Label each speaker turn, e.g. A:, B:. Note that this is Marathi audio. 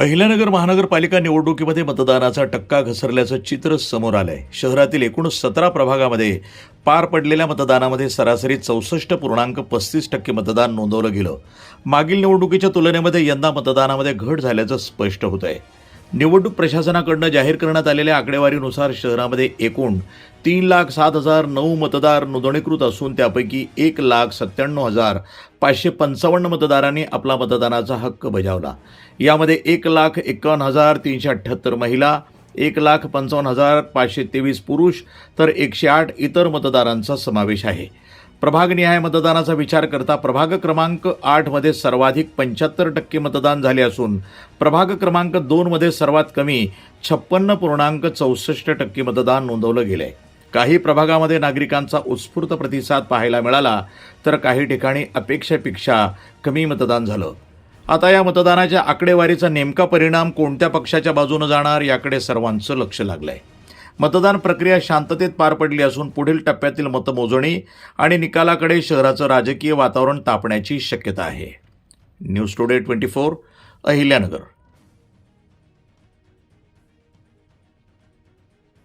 A: अहिल्यानगर महानगरपालिका निवडणुकीमध्ये मतदानाचा टक्का घसरल्याचं चित्र समोर आलंय। शहरातील एकूण 17 प्रभागामध्ये पार पडलेल्या मतदानामध्ये सरासरी 64.35% मतदान नोंदवलं गेलं। मागील निवडणुकीच्या तुलनेमध्ये यंदा मतदानामध्ये घट झाल्याचं स्पष्ट होत आहे। निवडणूक प्रशासनाकडून जाहीर करण्यात आलेल्या आकडेवारीनुसार शहरामध्ये एकूण 3,07,009 मतदार नोंदणीकृत असून त्यापैकी 1,97,555 मतदारांनी आपला मतदानाचा हक्क बजावला। यामध्ये 1,51,378 महिला, 1,55,523 पुरुष तर 108 इतर मतदारांचा समावेश आहे। प्रभागनिहाय मतदानाचा विचार करता प्रभाग क्रमांक 8 मध्ये सर्वाधिक 75% मतदान झाले असून प्रभाग क्रमांक 2 मध्ये सर्वात कमी 56.64% मतदान नोंदवलं गेलंय। काही प्रभागामध्ये नागरिकांचा उत्स्फूर्त प्रतिसाद पाहायला मिळाला तर काही ठिकाणी अपेक्षेपेक्षा कमी मतदान झालं। आता या मतदानाच्या आकडेवारीचा नेमका परिणाम कोणत्या पक्षाच्या बाजूने जाणार याकडे सर्वांचं लक्ष लागलंय। मतदान प्रक्रिया शांततेत पार पडली असून पुढील टप्प्यातील मतमोजणी आणि निकालाकडे शहराचं राजकीय वातावरण तापण्याची शक्यता आहे। News today 24 Ahilyanagar.